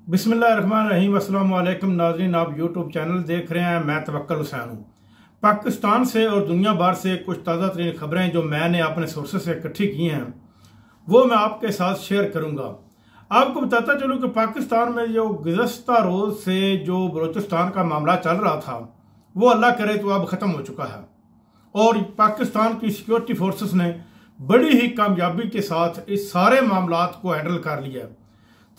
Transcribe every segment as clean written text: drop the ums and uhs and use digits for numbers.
बिस्मिल्लाहिर्रहमानिर्रहीम। अस्सलाम वालेकुम नाज़रीन, आप यूट्यूब चैनल देख रहे हैं। मैं तवक्कुल हुसैन हूँ। पाकिस्तान से और दुनिया भर से कुछ ताज़ा तरीन खबरें जो मैंने अपने सोर्सेज से इकट्ठी की हैं वो मैं आपके साथ शेयर करूँगा। आपको बताता चलूँ कि पाकिस्तान में जो गुज़श्ता रोज़ से जो बलूचिस्तान का मामला चल रहा था वो अल्लाह करे तो अब ख़त्म हो चुका है और पाकिस्तान की सिक्योरिटी फोर्सेस ने बड़ी ही कामयाबी के साथ इस सारे मामलात को हैंडल कर लिया।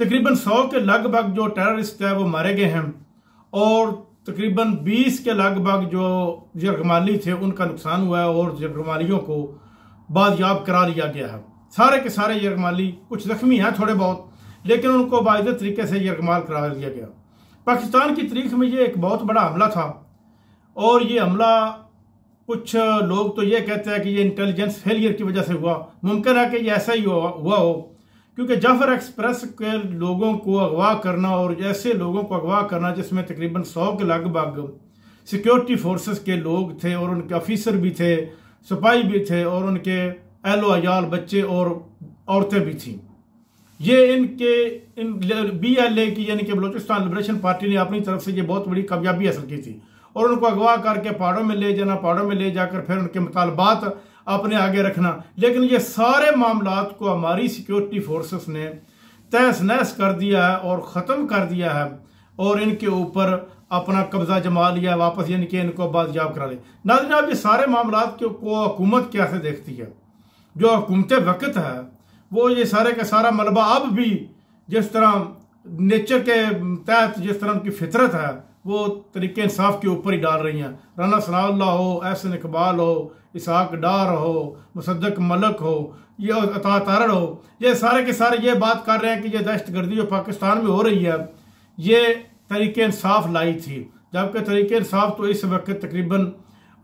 तकरीबन 100 के लगभग जो टेररिस्ट है वो मारे गए हैं और तकरीबन 20 के लगभग जो यरगमाली थे उनका नुकसान हुआ है और यरगमालियों को बाजियाब करा लिया गया है। सारे के सारे यरगमाली, कुछ जख्मी हैं थोड़े बहुत, लेकिन उनको बाइज़्ज़त तरीके से यरगमाल करा दिया गया। पाकिस्तान की तारीख में ये एक बहुत बड़ा हमला था और ये हमला कुछ लोग तो ये कहते हैं कि ये इंटेलिजेंस फेलियर की वजह से हुआ। मुमकिन है कि ये ऐसा ही हुआ हो क्योंकि जाफर एक्सप्रेस के लोगों को अगवा करना और ऐसे लोगों को अगवा करना जिसमें तकरीबन 100 के लगभग सिक्योरिटी फोर्सेस के लोग थे और उनके ऑफिसर भी थे, सिपाही भी थे और उनके अहलो अयाल, बच्चे और औरतें भी थीं। ये इन BLA की यानी कि बलूचिस्तान लिबरेशन पार्टी ने अपनी तरफ से ये बहुत बड़ी कामयाबी हासिल की थी और उनको अगवा करके पहाड़ों में ले जाना, पहाड़ों में ले जाकर फिर उनके मुतालबात अपने आगे रखना। लेकिन ये सारे मामलात को हमारी सिक्योरिटी फोर्सेस ने तहस नहस कर दिया है और ख़त्म कर दिया है और इनके ऊपर अपना कब्जा जमा लिया वापस, यानी कि इनको बाजियाब करा लिया। नाज़रीन, आप ये सारे मामलात को हुकूमत कैसे देखती है? जो हुकूमत वक्त है वो ये सारे का सारा मलबा अब भी जिस तरह नेचर के तहत जिस तरह उनकी फितरत है वो तरीके इंसाफ के ऊपर ही डाल रही हैं। राना सनाउल्लाह हो, एहसन इकबाल हो, इसहाक डार हो, मुसद्दक मलक हो, ये अता तारड़ हो, ये सारे के सारे ये बात कर रहे हैं कि ये दहशतगर्दी जो पाकिस्तान में हो रही है ये तरीके इंसाफ लाई थी। जबकि तरीके इंसाफ तो इस वक्त तकरीबन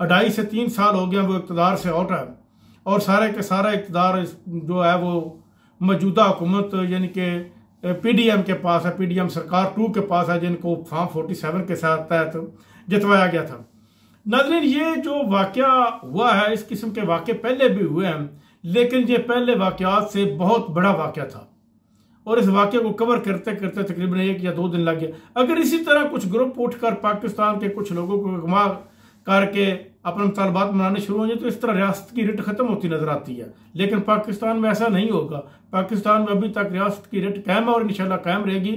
2.5 से 3 साल हो गया वो इक़्तिदार से आउट है और सारे के सारा इक़्तिदार जो है वो मौजूदा हुकूमत यानी कि PDM के पास है, PDM सरकार 2 के पास है, जिनको फॉर्म 47 के साथ तहत जितवाया गया था। नाज़रीन, ये जो वाक़या हुआ है इस किस्म के वाक़े पहले भी हुए हैं, लेकिन ये पहले वाक़यात से बहुत बड़ा वाक़या था और इस वाक़े को कवर करते करते तकरीबन 1 या 2 दिन लग गए। अगर इसी तरह कुछ ग्रुप उठकर पाकिस्तान के कुछ लोगों को अगवा करके अपने मुतालबात मनाने शुरू हो जाए तो इस तरह रियासत की रिट ख़त्म होती नजर आती है। लेकिन पाकिस्तान में ऐसा नहीं होगा। पाकिस्तान में अभी तक रियासत की रिट कायम है और इंशाल्लाह कायम रहेगी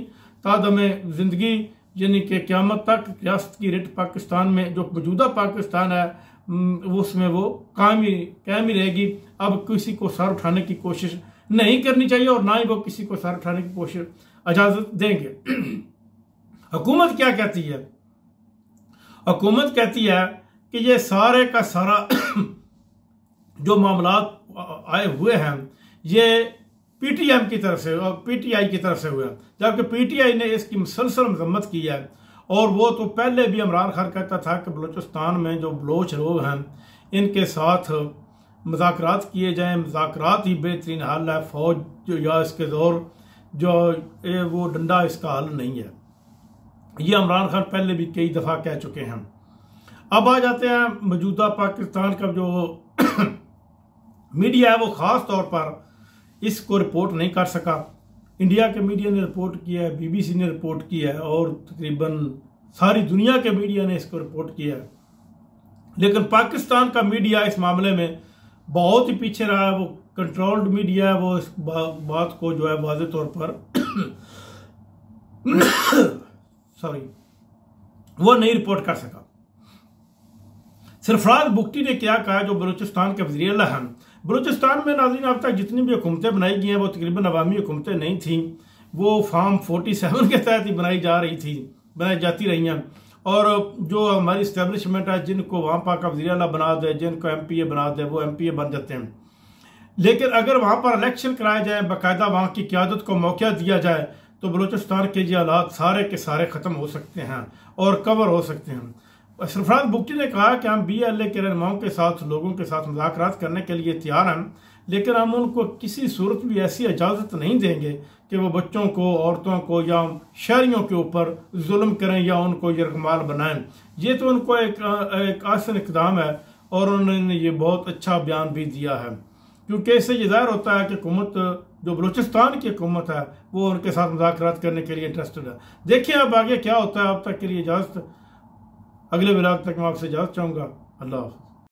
तादमे ज़िंदगी, यानी कि क़यामत तक रियासत की रिट पाकिस्तान में जो मौजूदा पाकिस्तान है उसमें वो कायम ही रहेगी। अब किसी को सर उठाने की कोशिश नहीं करनी चाहिए और ना ही वो किसी को सर उठाने की कोशिश इजाज़त देंगे। हुकूमत क्या कहती है? हुकूमत कहती है कि ये सारे का सारा जो मामलात आए हुए हैं ये PTM की तरफ से और PTI की तरफ से हुए हैं, जबकि PTI ने इसकी मुसलसल मजम्मत की है। और वो तो पहले भी इमरान खान कहता था कि बलूचिस्तान में जो बलोच लोग हैं इनके साथ मुज़ाकरात किए जाएं, मुज़ाकरात ही बेहतरीन हल है, फौज या इसके दौर जो वो डंडा इसका हल नहीं है। ये इमरान खान पहले भी कई दफ़ा कह चुके हैं। अब आ जाते हैं मौजूदा पाकिस्तान का जो मीडिया है वो ख़ास तौर पर इसको रिपोर्ट नहीं कर सका। इंडिया के मीडिया ने रिपोर्ट किया है, BBC ने रिपोर्ट किया है और तकरीबन सारी दुनिया के मीडिया ने इसको रिपोर्ट किया है। लेकिन पाकिस्तान का मीडिया इस मामले में बहुत ही पीछे रहा है। वो कंट्रोल्ड मीडिया है, वो इस बात को जो है वाज़ेह तौर पर वो नहीं रिपोर्ट कर सका। सरफराज बुगटी ने क्या कहा, जो बलूचिस्तान के वज़ीर आला हैं। बलूचिस्तान में नाज़रीन अब तक जितनी भी हुकूमतें बनाई गई हैं वो तकरीबन अवामी हुकूमतें नहीं थीं, वो फॉर्म 47 के तहत ही बनाई जाती रही हैं। और जो हमारी इस्टेब्लिशमेंट है जिनको वहाँ पर का वज़ीर आला बना दे, जिनको MPA बना दे वो MPA बन जाते हैं। लेकिन अगर वहाँ पर इलेक्शन कराए जाए, बाकायदा वहाँ की क़यादत को मौका दिया जाए तो बलूचिस्तान के ये हालात सारे के सारे ख़त्म हो सकते हैं और कवर हो सकते हैं। सरफराज बुगटी ने कहा कि हम BLA के रहनुमाओं के साथ, लोगों के साथ मुज़ाकरात करने के लिए तैयार हैं, लेकिन हम उनको किसी सूरत भी ऐसी इजाज़त नहीं देंगे कि वो बच्चों को, औरतों को या शहरियों के ऊपर जुल्म करें या उनको यरगमाल बनाएं। ये तो उनको एक आसान इक़दाम है और उन्होंने ये बहुत अच्छा बयान भी दिया है, क्योंकि इससे ये ज़ाहिर होता है कि हुकूमत जो बलूचिस्तान की हुकूमत है वो उनके साथ मुज़ाकरात करने के लिए इंटरेस्टेड है। देखिए अब आगे क्या होता है। अब तक के लिए इजाज़त, अगले व्लॉग तक मैं आपसे इजाज़त चाहूँगा। अल्लाह हाफ़िज़।